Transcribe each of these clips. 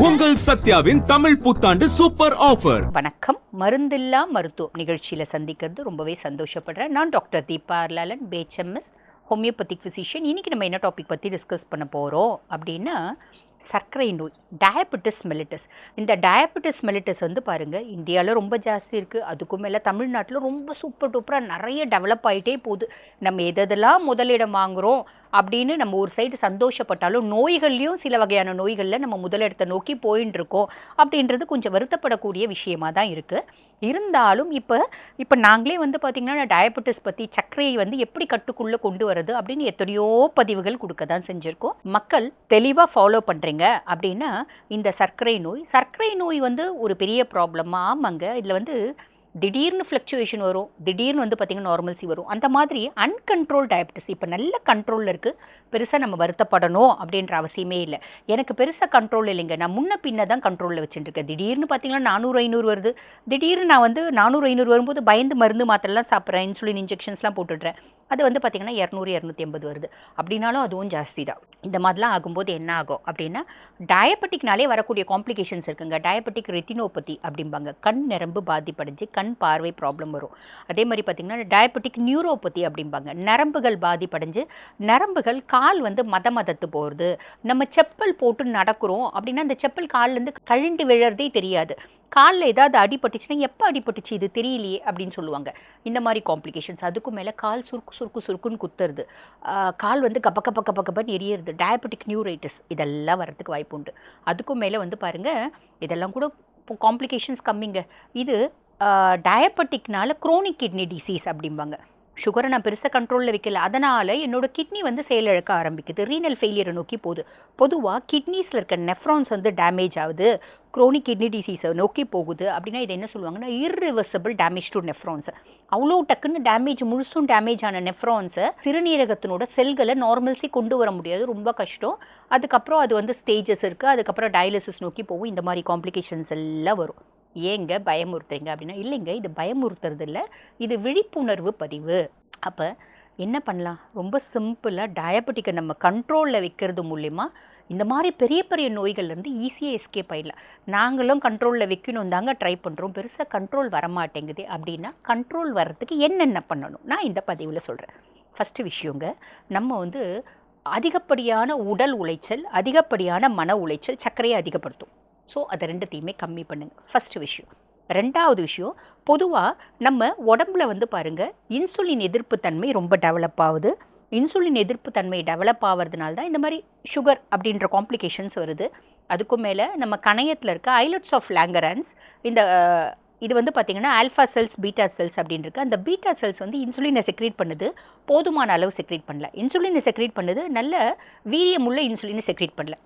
உங்கள் சத்யாவின் தமிழ் புத்தாண்டு super offer. வணக்கம். மருந்தில்லா மருத்துவம் நிகழ்ச்சியில சந்திக்கிறது ரொம்பவே சந்தோஷப்படுறேன். நான் doctor Deepa Arlalan, BHMS homeopathic physician. இன்றைக்கி நம்ம என்ன டாபிக் பற்றி டிஸ்கஸ் பண்ண போகிறோம் அப்படின்னா, சர்க்கரை நோய், டயபெட்டிஸ் மெலிட்டஸ். இந்த டயபெட்டிஸ் மெலிட்டஸ் வந்து பாருங்கள், இந்தியாவில் ரொம்ப ஜாஸ்தி இருக்குது. அதுக்கும் மேலே தமிழ்நாட்டில் ரொம்ப சூப்பர் டூப்பராக நிறைய டெவலப் ஆகிட்டே போகுது. நம்ம எதெல்லாம் முதலிடம் வாங்குகிறோம் அப்படின்னு நம்ம ஒரு சைடு சந்தோஷப்பட்டாலும், நோய்கள்லையும் சில வகையான நோய்களில் நம்ம முதலிடத்தை நோக்கி போயின்னு இருக்கோம் அப்படின்றது கொஞ்சம் வருத்தப்படக்கூடிய விஷயமாக தான் இருக்குது. இருந்தாலும் இப்போ நாங்களே வந்து பார்த்திங்கன்னா டயபெட்டிஸ் பற்றி, சர்க்கரையை வந்து எப்படி கட்டுக்குள்ளே கொண்டு வரது அப்படின்னு எத்தனையோ பதிவுகள் கொடுக்க தான் செஞ்சுருக்கோம். மக்கள் தெளிவாக ஃபாலோ பண்ணுறீங்க அப்படின்னா, இந்த சர்க்கரை நோய் வந்து ஒரு பெரிய ப்ராப்ளம். ஆமாங்க, இதில் வந்து திடீர்னு ஃப்ளக்சுவேஷன் வரும், திடீர்னு வந்து பார்த்திங்கன்னா நார்மல்சி வரும். அந்த மாதிரி அன்கண்ட்ரோல் டயபெட்டிஸ் இப்போ நல்ல கண்ட்ரோலில் இருக்குது. பெருசாக நம்ம வருத்தப்படணும் அப்படின்ற அவசியமே இல்லை. எனக்கு பெருசாக கண்ட்ரோல் இல்லைங்க, நான் முன்ன பின்ன தான் கண்ட்ரோலில் வச்சுட்டுருக்கேன். திடீர்னு பார்த்திங்கன்னா 400-500 வருது. திடீர்னு நான் வந்து 400-500 வரும்போது பயந்து மருந்து மாத்திரைலாம் சாப்பிட்றேன், இன்சுலின் இன்ஜெக்ஷன்ஸ்லாம் போட்டுடுறேன். அது வந்து பார்த்திங்கன்னா 200-250 வருது. அப்படின்னாலும் அதுவும் ஜாஸ்தி தான். இந்த மாதிரிலாம் ஆகும்போது என்ன ஆகும் அப்படின்னா, டயபெட்டிக்னாலே வரக்கூடிய காம்ப்ளிகேஷன்ஸ் இருக்குங்க. டயபெட்டிக் ரெட்டினோபதி அப்படிம்பாங்க. கண் நரம்பு பாதிப்படைஞ்சு கண் பார்வை ப்ராப்ளம் வரும். அதே மாதிரி பார்த்திங்கன்னா டயபெட்டிக் நியூரோபதி அப்படிம்பாங்க. நரம்புகள் பாதிப்படைஞ்சு நரம்புகள் கால் வந்து மதத்து போகிறது. நம்ம செப்பல் போட்டு நடக்கிறோம் அப்படின்னா அந்த செப்பல் கால்லேருந்து கழண்டு விழறதே தெரியாது. காலில் ஏதாவது அடிபட்டுச்சுன்னா எப்போ அடிபட்டுச்சு இது தெரியலையே அப்படின்னு சொல்லுவாங்க. இந்த மாதிரி காம்ப்ளிகேஷன்ஸ். அதுக்கும் மேலே கால் சுருக்குன்னு குத்துறது, கால் வந்து கப்பன்னு எரியறது, டயபெட்டிக் நியூரைட்டிஸ், இதெல்லாம் வரதுக்கு வாய்ப்பு உண்டு. அதுக்கும் மேலே வந்து பாருங்கள், இதெல்லாம் கூட காம்ப்ளிகேஷன்ஸ் கம்மிங்க. இது டயபெட்டிக்னால குரோனிக் கிட்னி டிசீஸ் அப்படிம்பாங்க. சுகரை நான் பெருசாக கண்ட்ரோலில் வைக்கல, அதனால் என்னோடய கிட்னி வந்து செயலிழக்க ஆரம்பிக்குது, ரீனல் ஃபெயிலியரை நோக்கி போகுது. பொதுவாக கிட்னிஸில் இருக்க நெஃப்ரான்ஸ் வந்து டேமேஜ் ஆகுது, குரோனிக் கிட்னி டிசீஸை நோக்கி போகுது அப்படின்னா இது என்ன சொல்லுவாங்கன்னா இர்ரிவர்சிபிள் டேமேஜ் டு நெஃப்ரான்ஸ். அவ்வளோ டக்குன்னு டேமேஜ், முழுசும் டேமேஜ் ஆன நெஃப்ரான்ஸை சிறுநீரகத்தினோட செல்களை நார்மல்சி கொண்டு வர முடியாது, ரொம்ப கஷ்டம். அதுக்கப்புறம் அது வந்து ஸ்டேஜஸ் இருக்குது, அதுக்கப்புறம் டயாலிசிஸ் நோக்கி போகும். இந்த மாதிரி காம்ப்ளிகேஷன்ஸ் எல்லாம் வரும். ஏங்க பயமுறுத்துறீங்க அப்படின்னா, இல்லைங்க, இது பயமுறுத்துறது இல்லை, இது விழிப்புணர்வு பதிவு. அப்போ என்ன பண்ணலாம்? ரொம்ப சிம்பிளாக டயபெட்டிக்கை நம்ம கண்ட்ரோலில் வைக்கிறது மூலிமா இந்த மாதிரி பெரிய பெரிய நோய்கள்லேருந்து ஈஸியாக எஸ்கேப் ஆகிடலாம். நாங்களும் கண்ட்ரோலில் வைக்கணும் தாங்க ட்ரை பண்ணுறோம், பெருசாக கண்ட்ரோல் வரமாட்டேங்குது அப்படின்னா, கண்ட்ரோல் வர்றதுக்கு என்னென்ன பண்ணணும் நான் இந்த பதிவில் சொல்கிறேன். ஃபஸ்ட்டு விஷயங்க, நம்ம வந்து அதிகப்படியான உடல் உளைச்சல், அதிகப்படியான மன உளைச்சல் சர்க்கரையை அதிகப்படுத்தும். ஸோ அதை ரெண்டுத்தையுமே கம்மி பண்ணுங்கள், ஃபஸ்ட்டு விஷயம். ரெண்டாவது விஷயம், பொதுவாக நம்ம உடம்புல வந்து பாருங்கள், இன்சுலின் எதிர்ப்பு தன்மை ரொம்ப டெவலப் ஆகுது. இன்சுலின் எதிர்ப்பு தன்மை டெவலப் ஆகிறதுனால தான் இந்த மாதிரி சுகர் அப்படின்ற காம்ப்ளிகேஷன்ஸ் வருது. அதுக்கும் மேலே நம்ம கணையத்தில் இருக்க ஐலட்ஸ் ஆஃப் லாங்கரான்ஸ், இது வந்து பார்த்திங்கன்னா ஆல்ஃபா செல்ஸ், பீட்டா செல்ஸ் அப்படின்னு இருக்குது. அந்த பீட்டா செல்ஸ் வந்து இன்சுலினை செக்ரேட் பண்ணுது, போதுமான அளவு செக்ரேட் பண்ணல. இன்சுலினை செக்ரேட் பண்ணுது, நல்ல வீரியமுள்ள இன்சுலினை செக்ரேட் பண்ணல.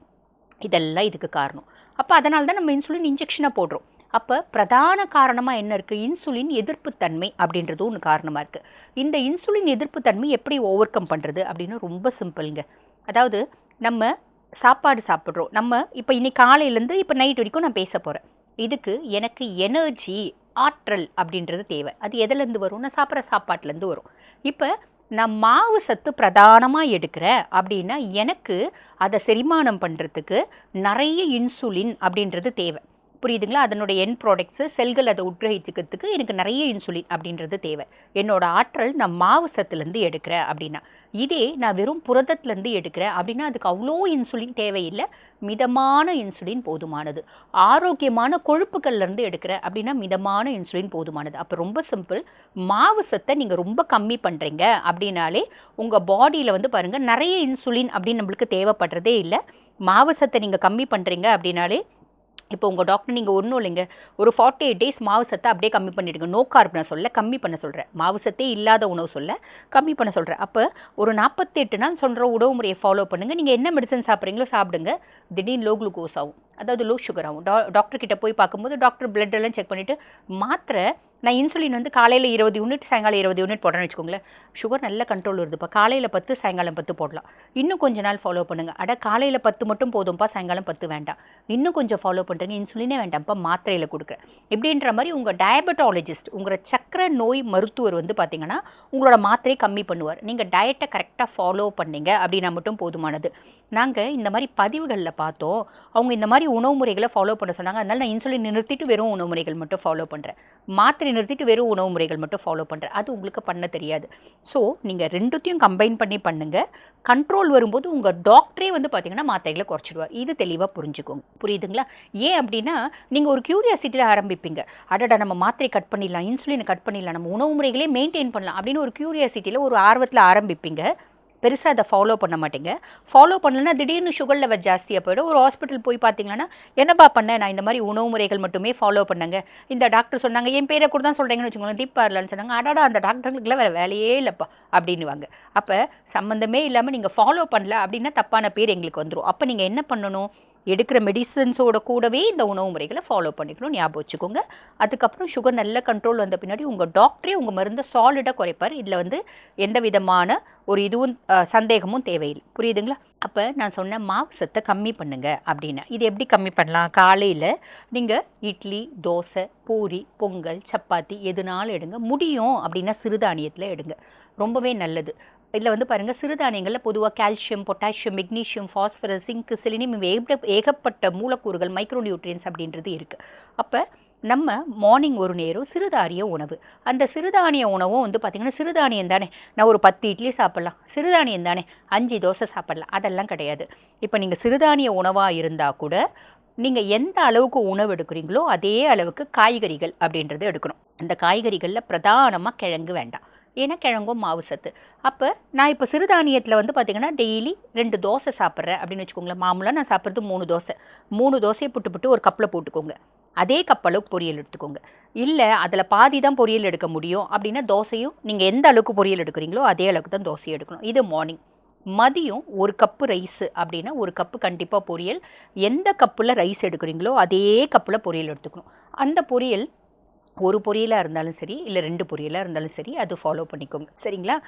இதெல்லாம் இதுக்கு காரணம். அப்போ அதனால தான் நம்ம இன்சுலின் இன்ஜெக்ஷனை போடுறோம். அப்போ பிரதான காரணமாக என்ன இருக்குது? இன்சுலின் எதிர்ப்புத்தன்மை அப்படின்றது ஒன்று காரணமாக இருக்குது. இந்த இன்சுலின் எதிர்ப்புத்தன்மை எப்படி ஓவர் கம் பண்ணுறது அப்படின்னு ரொம்ப சிம்பிளுங்க. அதாவது நம்ம சாப்பாடு சாப்பிட்றோம், நம்ம இப்போ இன்னைக்கு காலையிலேருந்து இப்போ நைட் வரைக்கும் நான் பேச போகிறேன். இதுக்கு எனக்கு எனர்ஜி, ஆற்றல் அப்படின்றது தேவை. அது எதுலேருந்து வரும்? நான் சாப்பிட்ற சாப்பாட்டிலேருந்து வரும். இப்போ நான் மாவு சத்து பிரதானமாக எடுக்கிறேன் அப்படின்னா எனக்கு அதை செரிமானம் பண்ணுறதுக்கு நிறைய இன்சுலின் அப்படின்றது தேவை. புரியுதுங்களா? அதனுடைய என் ப்ராடக்ட்ஸு, செல்கள் அதை உட்கிரகித்துக்கிறதுக்கு எனக்கு நிறைய இன்சுலின் அப்படின்றது தேவை. என்னோடய ஆற்றல் நான் மாவு சத்துலேருந்து எடுக்கிறேன் அப்படின்னா. இதே நான் வெறும் புரதத்துலேருந்து எடுக்கிறேன் அப்படின்னா அதுக்கு அவ்வளோ இன்சுலின் தேவையில்லை, மிதமான இன்சுலின் போதுமானது. ஆரோக்கியமான கொழுப்புகள்லேருந்து எடுக்கிறேன் அப்படின்னா மிதமான இன்சுலின் போதுமானது. அப்போ ரொம்ப சிம்பிள், மாவு சத்தை நீங்கள் ரொம்ப கம்மி பண்ணுறீங்க அப்படின்னாலே உங்கள் பாடியில் வந்து பாருங்கள் நிறைய இன்சுலின் அப்படின்னு நம்மளுக்கு தேவைப்படுறதே இல்லை. மாவு சத்தை நீங்கள் கம்மி பண்ணுறீங்க அப்படின்னாலே, இப்போ உங்கள் டாக்டர் நீங்கள் ஒன்றும் இல்லைங்க, ஒரு 48 days மாவு சத்தை அப்படியே கம்மி பண்ணிவிடுங்க. நோ கார்ப் நான் சொல்ல, கம்மி பண்ண சொல்கிறேன். மாவு சத்தே இல்லாத உணவு சொல்ல கம்மி பண்ண சொல்கிறேன். அப்போ ஒரு 48 நாள் சொல்கிற உணவு முறையை ஃபாலோ பண்ணுங்கள். நீங்கள் என்ன மெடிசன் சாப்பிட்றீங்களோ சாப்பிடுங்க. திடீர்னு லோ குளுக்கோஸ் ஆகும், அதாவது லோ சுகர் ஆகும். டாக்டர்கிட்ட போய் பார்க்கும்போது டாக்டர் பிளட் எல்லாம் செக் பண்ணிவிட்டு மாத்திரை நான் இன்சுலின் வந்து காலையில் 20 யூனிட் சாயங்காலம் 20 யூனிட் போடுறேன்னு வச்சுக்கோங்களேன், சுகர் நல்ல கண்ட்ரோல் வருதுப்பா. காலையில் 10 சாயங்காலம் 10 போடலாம். இன்னும் கொஞ்ச நாள் ஃபாலோ பண்ணுங்கள். காலையில் 10 மட்டும் போதும்ப்பா, சாயங்காலம் 10 வேண்டாம், இன்னும் கொஞ்சம் ஃபாலோ பண்ணுறேங்க, இன்சுலினே வேண்டாம்ப்பா, மாத்திரையில் கொடுக்குறேன் இப்படின்ற மாதிரி உங்கள் டயபெட்டாலஜிஸ்ட், உங்களோட சக்கரை நோய் மருத்துவர் வந்து பார்த்திங்கன்னா உங்களோட மாத்திரையை கம்மி பண்ணுவார். நீங்கள் டயட்டை கரெக்டாக ஃபாலோ பண்ணீங்க அப்படின்னா மட்டும் போதுமானது. நாங்கள் இந்த மாதிரி பதிவுகளில் பார்த்தோம், அவங்க இந்த மாதிரி உணவு முறைகளை ஃபாலோ பண்ண சொன்னாங்க. அதனால் நான் இன்சுலின் நிறுத்திட்டு வெறும் உணவு முறைகள் மட்டும் ஃபாலோ பண்ணுறேன், மாத்திரை நிறுத்திட்டு வெறும் உணவு முறைகள் மட்டும் ஃபாலோ பண்ணுறேன். அது உங்களுக்கு பண்ண தெரியாது. ஸோ நீங்கள் ரெண்டுத்தையும் கம்பைன் பண்ணி பண்ணுங்கள். கண்ட்ரோல் வரும்போது உங்கள் டாக்டரே வந்து பார்த்திங்கன்னா மாத்திரைகளை குறைச்சிடுவார். இது தெளிவாக புரிஞ்சுக்கோங்க. புரியுதுங்களா? ஏன் அப்படின்னா நீங்கள் ஒரு க்யூரியாசிட்டியில் ஆரம்பிப்பீங்க. அடடா நம்ம மாத்திரை கட் பண்ணிடலாம், இன்சுலினை கட் பண்ணிடலாம், நம்ம உணவு முறைகளே மெயின்டைன் பண்ணலாம் அப்படின்னு ஒரு க்யூரியாசிட்டியில் ஒரு ஆர்வத்தில் ஆரம்பிப்பீங்க. பெருசாக அதை ஃபாலோ பண்ண மாட்டேங்க. ஃபாலோ பண்ணலன்னா திடீர்னு சுகர் லெவல் ஜாஸ்தியாக போய்டும். ஒரு ஹாஸ்பிட்டல் போய் பார்த்தீங்கன்னா, என்னப்பா பண்ணேன், நான் இந்த மாதிரி உணவு முறைகள் மட்டுமே ஃபாலோ பண்ணேங்க, இந்த டாக்டர் சொன்னாங்க, என் பேரை கூட தான் சொல்கிறீங்கன்னு வச்சுக்கோங்களேன், தீபார்லான்னு சொன்னாங்க. அடாடா அந்த டாக்டர்களுக்குலாம் வேறு வேலையே இல்லைப்பா அப்படின்னுவாங்க. அப்போ சம்மந்தமே இல்லாமல் நீங்கள் ஃபாலோ பண்ணல அப்படின்னா தப்பான பேர் எங்களுக்கு வந்துடும். அப்போ நீங்கள் என்ன பண்ணணும், எடுக்கிற மெடிசன்ஸோட கூடவே இந்த உணவு முறைகளை ஃபாலோ பண்ணிக்கணும், ஞாபகம் வச்சுக்கோங்க. அதுக்கப்புறம் சுகர் நல்ல கண்ட்ரோல் வந்த பின்னாடி உங்கள் டாக்டரே உங்கள் மருந்தை சாலிடாக குறைப்பார். இதில் வந்து எந்த விதமான ஒரு இதுவும் சந்தேகமும் தேவையில்லை. புரியுதுங்களா? அப்போ நான் சொன்ன மாவு சத்தை கம்மி பண்ணுங்க அப்படின்னு. இது எப்படி கம்மி பண்ணலாம்? காலையில் நீங்கள் இட்லி, தோசை, பூரி, பொங்கல், சப்பாத்தி எதுனாலும் எடுங்க. முடியும் அப்படின்னா சிறுதானியத்தில் எடுங்க, ரொம்பவே நல்லது. இதில் வந்து பாருங்கள், சிறுதானியங்களில் பொதுவாக calcium, potassium, magnesium, phosphorus, zinc, selenium ஏகப்பட்ட மூலக்கூறுகள், மைக்ரோ நியூட்ரியன்ஸ் அப்படின்றது இருக்குது. அப்போ நம்ம மார்னிங் ஒரு நேரம் சிறுதானிய உணவு, அந்த சிறுதானிய உணவும் வந்து பார்த்திங்கன்னா சிறுதானியம் தானே, நான் ஒரு 10 இட்லி சாப்பிட்லாம், சிறுதானியம் தானே 5 தோசை சாப்பிட்லாம், அதெல்லாம் கிடையாது. இப்போ நீங்கள் சிறுதானிய உணவாக இருந்தால் கூட நீங்கள் எந்த அளவுக்கு உணவு எடுக்கிறீங்களோ அதே அளவுக்கு காய்கறிகள் அப்படின்றது எடுக்கணும். அந்த காய்கறிகளில் பிரதானமாக கிழங்கு வேண்டாம், ஏன்னா கிழங்கும் மாவு சத்து. அப்போ நான் இப்போ சிறுதானியத்தில் வந்து பார்த்திங்கன்னா டெய்லி 2 தோசை சாப்பிட்றேன் அப்படின்னு வச்சுக்கோங்களேன். மாமூலாக நான் சாப்பிட்றது 3 தோசையை புட்டு ஒரு கப்பில் போட்டுக்கோங்க. அதே கப் அளவுக்கு பொரியல் எடுத்துக்கோங்க. இல்லை அதில் பாதி தான் பொரியல் எடுக்க முடியும் அப்படின்னா தோசையும் நீங்கள் எந்த அளவுக்கு பொரியல் எடுக்கிறீங்களோ அதே அளவுக்கு தான் தோசையும் எடுக்கணும். இது மார்னிங். மதியம் 1 கப்பு ரைஸு அப்படின்னா 1 கப்பு கண்டிப்பாக பொரியல். எந்த கப்பில் ரைஸ் எடுக்கிறீங்களோ அதே கப்பில் பொரியல் எடுத்துக்கணும். அந்த பொரியல் ஒரு பொரியலாக இருந்தாலும் சரி, இல்லை 2 பொரியலாக இருந்தாலும் சரி, அது ஃபாலோ பண்ணிக்கோங்க. சரிங்களா?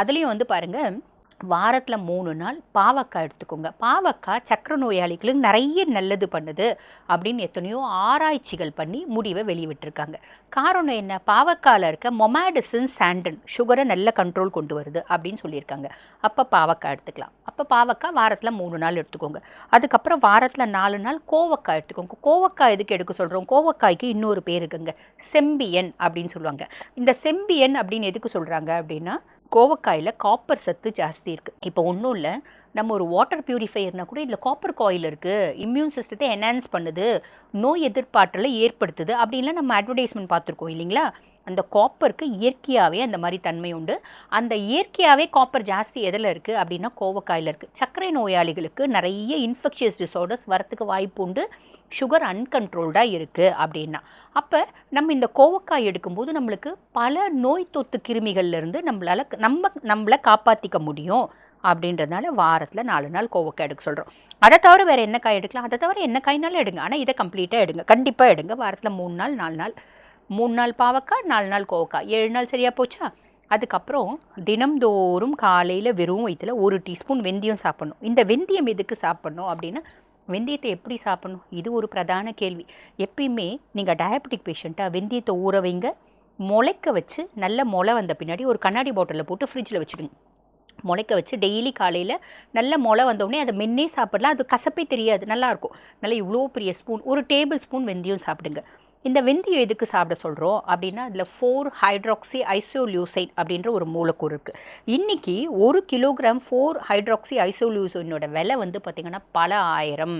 அதுலேயும் வந்து பாருங்கள், வாரத்தில் 3 நாள் பாவக்காய் எடுத்துக்கோங்க. பாவக்காய் சக்கரை நோயாளிகளுக்கு நிறைய நல்லது பண்ணுது அப்படின்னு எத்தனையோ ஆராய்ச்சிகள் பண்ணி முடிவை வெளியிட்டிருக்காங்க. காரணம் என்ன? பாவக்காயில் இருக்க மொமாடிசின் சாண்டன் சுகரை நல்ல கண்ட்ரோல் கொண்டு வருது அப்படின்னு சொல்லியிருக்காங்க. அப்போ பாவக்காய் எடுத்துக்கலாம். அப்போ பாவக்காய் வாரத்தில் 3 நாள் எடுத்துக்கோங்க. அதுக்கப்புறம் வாரத்தில் 4 நாள் கோவக்காய் எடுத்துக்கோங்க. கோவக்காய் எதுக்கு எடுக்க சொல்கிறோம்? கோவக்காய்க்கு இன்னொரு பேர் இருக்குங்க, செம்பியன் அப்படின்னு சொல்லுவாங்க. இந்த செம்பியன் அப்படின்னு எதுக்கு சொல்கிறாங்க அப்படின்னா, கோவக்காயில் காப்பர் சத்து ஜாஸ்தி இருக்குது. இப்போ ஒன்றும் இல்லை, நம்ம ஒரு வாட்டர் பியூரிஃபையர்னால் கூட இதில் காப்பர் காயில் இருக்குது, இம்யூன் சிஸ்டத்தை என்ஹான்ஸ் பண்ணுது, நோய் எதிர்ப்பாற்றலை ஏற்படுத்துது அப்படின்லாம் நம்ம அட்வர்டைஸ்மெண்ட் பார்த்துருக்கோம் இல்லைங்களா? அந்த காப்பருக்கு இயற்கையாகவே அந்த மாதிரி தன்மை உண்டு. அந்த இயற்கையாகவே காப்பர் ஜாஸ்தி எதில் இருக்குது அப்படின்னா கோவக்காயில் இருக்குது. சர்க்கரை நோயாளிகளுக்கு நிறைய இன்ஃபெக்ஷியஸ் டிஸார்டர்ஸ் வரத்துக்கு வாய்ப்பு உண்டு, சுகர் அன்கண்ட்ரோல்டாக இருக்குது அப்படின்னா. அப்போ நம்ம இந்த கோவக்காய் எடுக்கும்போது நம்மளுக்கு பல நோய் தொத்து கிருமிகள்லேருந்து நம்மளை காப்பாற்றிக்க முடியும் அப்படின்றதுனால வாரத்தில் 4 நாள் கோவக்காய் எடுக்க சொல்கிறோம். அதை தவிர வேறு என்ன காய் எடுக்கலாம்? அதை தவிர என்ன காய்னாலும் எடுங்க, ஆனால் இதை கம்ப்ளீட்டாக எடுங்க, கண்டிப்பாக எடுங்க. வாரத்தில் 3 நாள் 4 நாள், 3 நாள் பாவக்காய், 4 நாள் கோவக்காய், 7 நாள் சரியாக போச்சா? அதுக்கப்புறம் தினம்தோறும் காலையில் வெறும் வயிற்றில் 1 டீஸ்பூன் வெந்தயம் சாப்பிட்ணும். இந்த வெந்தயம் எதுக்கு சாப்பிட்ணும் அப்படின்னா, வெந்தயத்தை எப்படி சாப்பிட்ணும்? இது ஒரு பிரதான கேள்வி. எப்பயுமே நீங்கள் டயபெட்டிக் பேஷண்ட்டாக வெந்தயத்தை ஊற வைங்க, முளைக்க வச்சு நல்ல முளை வந்த பின்னாடி ஒரு கண்ணாடி பாட்டிலில் போட்டு ஃப்ரிட்ஜில் வச்சுடுங்க. முளைக்க வச்சு டெய்லி காலையில் நல்ல முளை வந்தோடனே அதை மென்னே சாப்பிடலாம், அது கசப்பே தெரியாது, நல்லாயிருக்கும். நல்லா இவ்வளோ பெரிய ஸ்பூன், 1 டேபிள் ஸ்பூன் வெந்தயம் சாப்பிடுங்க. இந்த வெந்தயம் எதுக்கு சாப்பிட சொல்கிறோம் அப்படின்னா, அதில் 4-ஹைட்ராக்சி ஐசோலியூசைன் அப்படின்ற ஒரு மூலக்கூறு இருக்குது. இன்றைக்கி 1 கிலோகிராம் 4-ஹைட்ராக்சி ஐசோலியூசைனோட விலை வந்து பார்த்திங்கன்னா பல ஆயிரம்.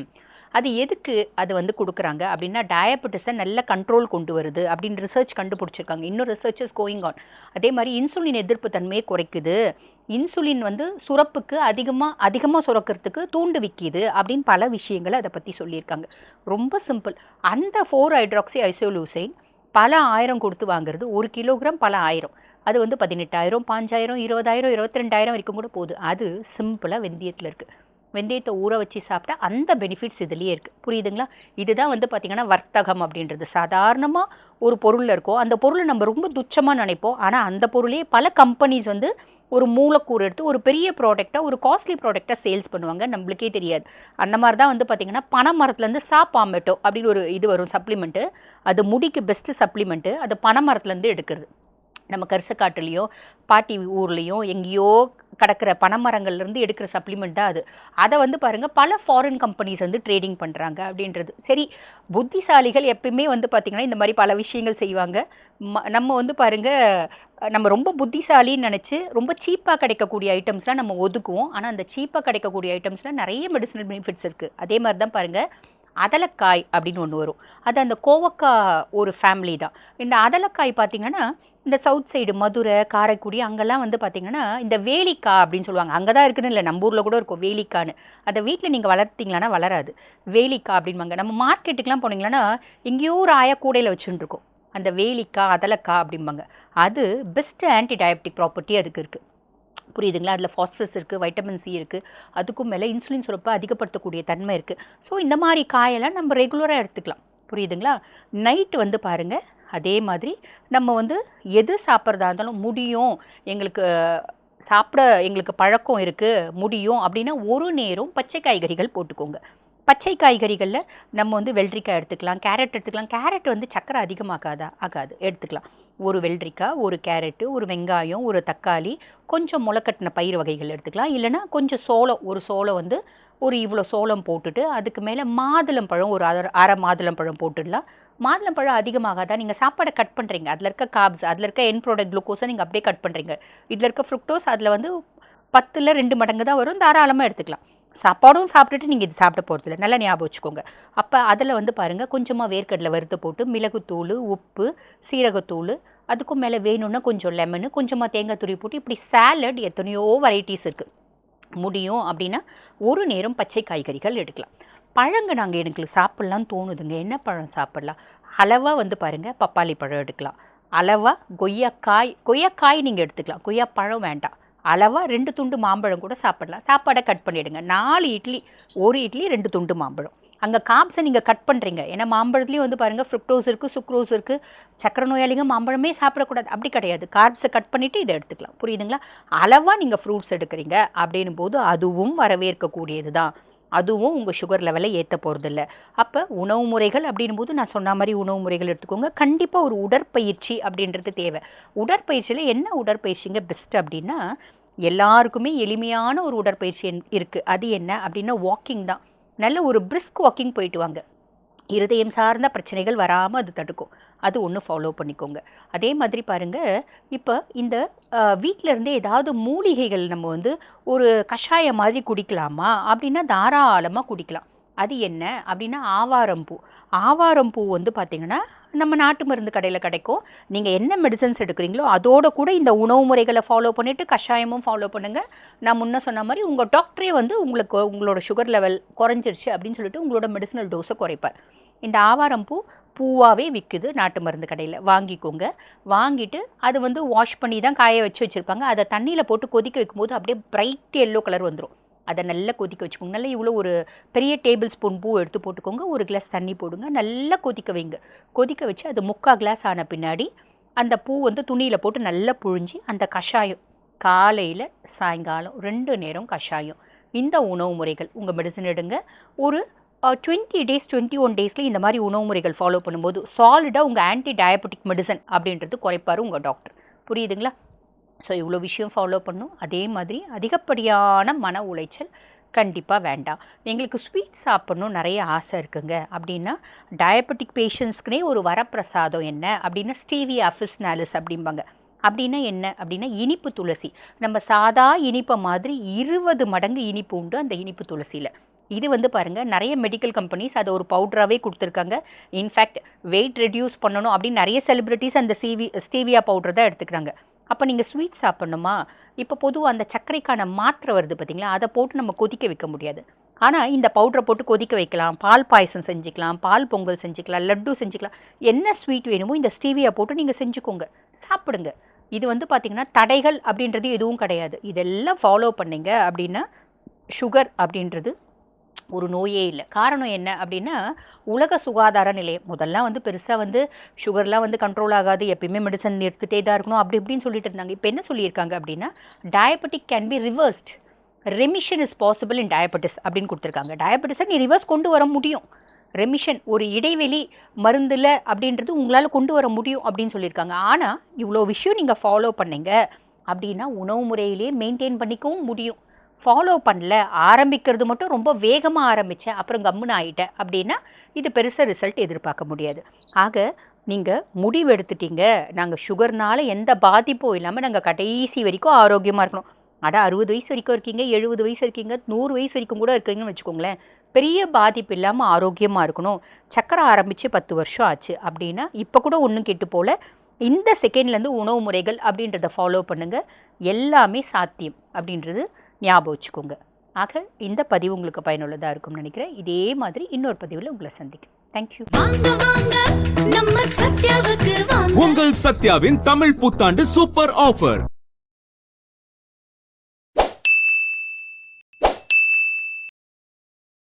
அது எதுக்கு அது வந்து கொடுக்குறாங்க அப்படின்னா, டயபெட்டிஸை நல்ல கண்ட்ரோல் கொண்டு வருது அப்படின்னு ரிசர்ச் கண்டுபிடிச்சிருக்காங்க. இன்னும் ரிசர்ச்சஸ் கோயிங் ஆன். அதே மாதிரி இன்சுலின் எதிர்ப்பு தன்மையை குறைக்குது, இன்சுலின் வந்து சுரப்புக்கு அதிகமாக சுரக்கிறதுக்கு தூண்டுவிக்குது அப்படின்னு பல விஷயங்களை அதை பற்றி சொல்லியிருக்காங்க. ரொம்ப சிம்பிள். அந்த 4-ஹைட்ராக்சி ஐசோலியூசைன் பல ஆயிரம் கொடுத்து வாங்குறது, 1 கிலோகிராம் பல ஆயிரம். அது வந்து 18,000, 5,000, 20,000, 22,000 வரைக்கும் கூட போகுது. அது சிம்பிளாக வெந்தயத்தில் இருக்குது. வெந்தயத்தை ஊற வச்சு சாப்பிட்டா அந்த பெனிஃபிட்ஸ் இதுலேயே இருக்குது. புரியுதுங்களா? இதுதான் வந்து பார்த்திங்கன்னா வர்த்தகம் அப்படின்றது. சாதாரணமாக ஒரு பொருளில் இருக்கோ அந்த பொருளை நம்ம ரொம்ப துச்சமாக நினைப்போம். ஆனால் அந்த பொருளே பல கம்பெனிஸ் வந்து ஒரு மூலக்கூறு எடுத்து ஒரு பெரிய ப்ராடக்டாக ஒரு காஸ்ட்லி ப்ராடக்டாக சேல்ஸ் பண்ணுவாங்க, நம்மளுக்கே தெரியாது. அந்த மாதிரி தான் வந்து பார்த்திங்கன்னா பனை மரத்துலேருந்து பாமெட்டோ அப்படின்னு ஒரு இது வரும் சப்ளிமெண்ட்டு. அது முடிக்கு பெஸ்ட்டு சப்ளிமெண்ட்டு. அது பனை மரத்துலேருந்து எடுக்கிறது. நம்ம கரிசக்காட்டுலேயோ பாட்டி ஊர்லேயோ எங்கேயோ கிடக்கிற பனைமரங்கள்லேருந்து எடுக்கிற சப்ளிமெண்ட் தான் அது. அதை வந்து பாருங்கள் பல ஃபாரின் கம்பெனிஸ் வந்து ட்ரேடிங் பண்ணுறாங்க அப்படின்றது. சரி, புத்திசாலிகள் எப்பயுமே வந்து பார்த்திங்கன்னா இந்த மாதிரி பல விஷயங்கள் செய்வாங்க. நம்ம வந்து பாருங்கள் நம்ம ரொம்ப புத்திசாலின்னு நினச்சி ரொம்ப சீப்பாக கிடைக்கக்கூடிய ஐட்டம்ஸ்லாம் நம்ம ஒதுக்குவோம். ஆனால் அந்த சீப்பாக கிடைக்கக்கூடிய ஐட்டம்ஸில் நிறைய மெடிசனல் பெனிஃபிட்ஸ் இருக்குது. அதே மாதிரி தான் பாருங்கள் அதலக்காய் அப்படின்னு ஒன்று வரும். அது அந்த கோவக்காய் ஒரு ஃபேமிலி தான். இந்த அதலக்காய் பார்த்திங்கன்னா இந்த சவுத் சைடு மதுரை, காரைக்குடி அங்கெல்லாம் வந்து பார்த்திங்கன்னா இந்த வேலிக்காய் அப்படின்னு சொல்லுவாங்க. அங்கே தான் இருக்குன்னு இல்லை, நம்ம ஊரில் கூட இருக்கும் வேலிக்கான்னு. அதை வீட்டில் நீங்கள் வளர்த்திங்களான்னா வளராது, வேலிக்காய் அப்படின்பாங்க. நம்ம மார்க்கெட்டுக்கெலாம் போனீங்களான்னா எங்கேயோ ஒரு ஆயா கூடையில் வச்சுருக்கோம் அந்த வேலிக்காய் அதலக்காய் அப்படிம்பாங்க. அது பெஸ்ட்டு ஆன்டி டயபெட்டிக் ப்ராப்பர்ட்டி அதுக்கு இருக்குது. புரியுதுங்களா? அதில் ஃபாஸ்பரஸ் இருக்குது, வைட்டமின் சி இருக்குது, அதுக்கும் மேலே இன்சுலின் சுரப்பை அதிகப்படுத்தக்கூடிய தன்மை இருக்குது. ஸோ இந்த மாதிரி காயெல்லாம் நம்ம ரெகுலராக எடுத்துக்கலாம். புரியுதுங்களா? நைட்டு வந்து பாருங்கள் அதே மாதிரி நம்ம வந்து எது சாப்பிட்றதா இருந்தாலும் முடியும், எங்களுக்கு பழக்கம் இருக்குது முடியும் அப்படின்னா ஒரு நேரம் பச்சை காய்கறிகள் போட்டுக்கோங்க. பச்சை காய்கறிகளில் நம்ம வந்து வெள்ளரிக்காய் எடுத்துக்கலாம், கேரட் எடுத்துக்கலாம். கேரட் வந்து சக்கரை ஆகாது, எடுத்துக்கலாம். ஒரு வெள்ளரிக்காய், ஒரு கேரட்டு, ஒரு வெங்காயம், ஒரு தக்காளி, கொஞ்சம் முளைக்கட்டின பயிர் வகைகள் எடுத்துக்கலாம். இல்லைனா கொஞ்சம் சோளம், ஒரு சோளம் வந்து ஒரு இவ்வளோ சோளம் போட்டுட்டு அதுக்கு மேலே மாதுளம்பழம் ஒரு அரை மாதுளம்பழம் போட்டுடலாம். மாதுளம்பழம் அதிகமாகாதான், நீங்கள் சாப்பாடை கட் பண்ணுறீங்க, அதில் இருக்க கார்ப்ஸ், அதில் இருக்க என் ப்ராடக்ட் குளுக்கோஸை நீங்கள் அப்படியே கட் பண்ணுறீங்க. இதில் இருக்க ஃப்ருக்டோஸ் அதில் வந்து 10ல் 2 மடங்கு தான் வரும், தாராளமாக எடுத்துக்கலாம். சாப்பாடும் சாப்பிட்டுட்டு நீங்கள் இது சாப்பிட போகிறதில்ல, நல்லா ஞாபகம் வச்சுக்கோங்க. அப்போ அதில் வந்து பாருங்கள் கொஞ்சமாக வேர்க்கடலை வறுத்து போட்டு மிளகுத்தூள், உப்பு, சீரகத்தூள், அதுக்கும் மேலே வேணும்னா கொஞ்சம் லெமனு, கொஞ்சமாக தேங்காய் துருவி போட்டு இப்படி சாலட் எத்தனையோ வெரைட்டிஸ் இருக்குது. முடியும் அப்படின்னா ஒரு நேரம் பச்சை காய்கறிகள் எடுக்கலாம். பழங்க நாங்கள் எனக்கு சாப்பிட்லான்னு தோணுதுங்க, என்ன பழம் சாப்பிட்லாம்? அளவாக வந்து பாருங்கள் பப்பாளி பழம் எடுக்கலாம், அளவாக கொய்யாக்காய் நீங்கள் எடுத்துக்கலாம், கொய்யா பழம் வேண்டாம். அளவாக 2 துண்டு மாம்பழம் கூட சாப்பிடலாம். சாப்பாடை கட் பண்ணிவிடுங்க. 4 இட்லி, ஒரு இட்லி 2 துண்டு மாம்பழம். அங்கே காப்ஸை நீங்கள் கட் பண்ணுறீங்க, ஏன்னா மாம்பழத்துலேயும் வந்து பாருங்கள் ஃப்ருக்டோஸ் இருக்குது, சுக்ரோஸ் இருக்குது. சக்கரை நோயாளிங்க மாம்பழமே சாப்பிடக்கூடாது அப்படி கிடையாது. கார்ப்ஸை கட் பண்ணிவிட்டு இதை எடுத்துக்கலாம். புரியுதுங்களா? அளவாக நீங்கள் ஃப்ரூட்ஸ் எடுக்கிறீங்க அப்படின்னும் போது அதுவும் வரவேற்கக்கூடியது தான். அதுவும் உங்கள் சுகர் லெவலை ஏற்ற போகிறதில்ல. அப்போ உணவு முறைகள் அப்படின்னும் போது நான் சொன்ன மாதிரி உணவு முறைகள் எடுத்துக்கோங்க. கண்டிப்பாக ஒரு உடற்பயிற்சி அப்படின்றது தேவை. உடற்பயிற்சியில் என்ன உடற்பயிற்சிங்க பெஸ்ட் அப்படின்னா, எல்லாருக்குமே எளிமையான ஒரு உடற்பயிற்சி இருக்குது. அது என்ன அப்படின்னா வாக்கிங் தான். நல்ல ஒரு பிரிஸ்க் வாக்கிங் போயிட்டு வாங்க, இருதயம் சார்ந்த பிரச்சனைகள் வராமல் அது தடுக்கும். அது ஒன்று ஃபாலோ பண்ணிக்கோங்க. அதே மாதிரி பாருங்கள், இப்போ இந்த வீட்டில் இருந்தே ஏதாவது மூலிகைகள் நம்ம வந்து ஒரு கஷாயம் மாதிரி குடிக்கலாமா அப்படின்னா தாராளமாக குடிக்கலாம். அது என்ன அப்படின்னா ஆவாரம்பூ வந்து பார்த்திங்கன்னா நம்ம நாட்டு மருந்து கடையில் கிடைக்கும். நீங்கள் என்ன மெடிசன்ஸ் எடுக்கிறீங்களோ அதோட கூட இந்த உணவு முறைகளை ஃபாலோ பண்ணிவிட்டு கஷாயமும் ஃபாலோ பண்ணுங்கள். நான் முன்ன சொன்ன மாதிரி உங்கள் டாக்டரே வந்து உங்களோட சுகர் லெவல் குறைஞ்சிருச்சு அப்படின்னு சொல்லிட்டு உங்களோட மெடிசனல் டோஸை குறைப்பார். இந்த ஆவாரம்பூ பூவாகவே விற்குது நாட்டு மருந்து கடையில், வாங்கிக்கோங்க. வாங்கிட்டு அது வந்து வாஷ் பண்ணி தான் காய வச்சுருப்பாங்க. அதை தண்ணியில் போட்டு கொதிக்க வைக்கும்போது அப்படியே பிரைட் எல்லோ கலர் வந்துடும். அதை நல்லா கொதிக்க வச்சுக்கோங்க. நல்லா இவ்வளோ ஒரு பெரிய டேபிள் ஸ்பூன் பூ எடுத்து போட்டுக்கோங்க, ஒரு கிளாஸ் தண்ணி போடுங்க, நல்லா கொதிக்க வைங்க. கொதிக்க வச்சு அது 3/4 கிளாஸ் ஆன பின்னாடி அந்த பூ வந்து துணியில் போட்டு நல்லா புழிஞ்சி அந்த கஷாயம் காலையில் சாயங்காலம் 2 நேரம் கஷாயம். இந்த உணவு முறைகள் உங்கள் மெடிசன் எடுங்க. ஒரு 20 டேஸ் 21 டேஸில் இந்த மாதிரி உணவு முறைகள் ஃபாலோ பண்ணும்போது சாலிடாக உங்கள் ஆன்டி டயபெட்டிக் மெடிசன் அப்படின்றது குறைப்பார் உங்கள் டாக்டர். புரியுதுங்களா? ஸோ இவ்வளோ விஷயம் ஃபாலோ பண்ணும். அதே மாதிரி அதிகப்படியான மன உளைச்சல் கண்டிப்பாக வேண்டாம். எங்களுக்கு ஸ்வீட் சாப்பிட்ணும் நிறைய ஆசை இருக்குங்க அப்படின்னா டயபெட்டிக் பேஷண்ட்ஸ்க்குனே ஒரு வரப்பிரசாதம் என்ன அப்படின்னா ஸ்டீவியா அஃபிஸ்னாலிஸ் அப்படிம்பாங்க. அப்படின்னா என்ன அப்படின்னா இனிப்பு துளசி. நம்ம சாதா இனிப்பை மாதிரி 20 மடங்கு இனிப்பு உண்டு அந்த இனிப்பு துளசியில். இது வந்து பாருங்கள் நிறைய மெடிக்கல் கம்பெனிஸ் அதை ஒரு பவுடராகவே கொடுத்துருக்காங்க. இன்ஃபேக்ட் வெயிட் ரெடியூஸ் பண்ணணும் அப்படின்னு நிறைய செலிப்ரிட்டிஸ் அந்த ஸ்டீவியா பவுடர் தான் எடுத்துக்கிறாங்க. அப்போ நீங்கள் ஸ்வீட் சாப்பிட்ணுமா? இப்போ பொதுவாக அந்த சர்க்கரைக்கான மாத்திரை வருது பார்த்திங்களா, அதை போட்டு நம்ம கொதிக்க வைக்க முடியாது. ஆனால் இந்த பவுடரை போட்டு கொதிக்க வைக்கலாம். பால் பாயசம் செஞ்சுக்கலாம், பால் பொங்கல் செஞ்சுக்கலாம், லட்டு செஞ்சுக்கலாம். என்ன ஸ்வீட் வேணுமோ இந்த ஸ்டீவியா போட்டு நீங்கள் செஞ்சுக்கோங்க, சாப்பிடுங்க. இது வந்து பார்த்திங்கன்னா தடைகள் அப்படின்றது எதுவும் கிடையாது. இதெல்லாம் ஃபாலோ பண்ணிங்க அப்படின்னா சுகர் அப்படின்றது ஒரு நோயே இல்லை. காரணம் என்ன அப்படின்னா, உலக சுகாதார நிலையம் முதல்லாம் வந்து பெருசாக வந்து சுகர்லாம் வந்து கண்ட்ரோல் ஆகாது, எப்பயுமே மெடிசன் எடுத்துகிட்டே தான் இருக்கணும் அப்படி இப்படின்னு சொல்லிட்டு இருந்தாங்க. இப்போ என்ன சொல்லியிருக்காங்க அப்படின்னா, diabetic can be reversed, remission is possible in diabetes அப்படின்னு கொடுத்துருக்காங்க. டயபெட்டிஸை நீ ரிவர்ஸ் கொண்டு வர முடியும், ரெமிஷன் ஒரு இடைவெளி மருந்தில் அப்படின்றது உங்களால் கொண்டு வர முடியும் அப்படின்னு சொல்லியிருக்காங்க. ஆனால் இவ்வளோ விஷயம் நீங்கள் ஃபாலோ பண்ணீங்க அப்படின்னா உணவு முறையிலே மெயின்டைன் பண்ணிக்கவும் முடியும். ஃபாலோ பண்ணல, ஆரம்பிக்கிறது மட்டும் ரொம்ப வேகமாக ஆரம்பித்தேன் அப்புறம் கம்முன்னு ஆகிட்டேன் அப்படின்னா இது பெருசாக ரிசல்ட் எதிர்பார்க்க முடியாது. ஆக நீங்கள் முடிவு எடுத்துட்டீங்க, நாங்கள் சுகர்னால் எந்த பாதிப்பும் இல்லாமல் நாங்கள் கடைசி வரைக்கும் ஆரோக்கியமாக இருக்கணும். 60 வயசு வரைக்கும் இருக்கீங்க, 70 வயசு இருக்கீங்க, 100 வயசு வரைக்கும் கூட இருக்கீங்கன்னு வச்சுக்கோங்களேன், பெரிய பாதிப்பு இல்லாமல் ஆரோக்கியமாக இருக்கணும். சக்கரை ஆரம்பித்து 10 வருஷம் ஆச்சு அப்படின்னா இப்போ கூட ஒன்றும் கெட்டு போல், இந்த செகண்ட்லேருந்து உணவு முறைகள் அப்படின்றத ஃபாலோ பண்ணுங்கள், எல்லாமே சாத்தியம் அப்படின்றது ஞாபகம் வச்சுக்கோங்க. ஆக இந்த பதிவு உங்களுக்கு பயனுள்ளதாக இருக்கும்னு நினைக்கிறேன். இதே மாதிரி இன்னொரு பதிவில் உங்களை சந்திக்கிறேன். தேங்க்யூ. உங்கள் சத்யாவின் தமிழ் புத்தாண்டு சூப்பர் ஆஃபர்.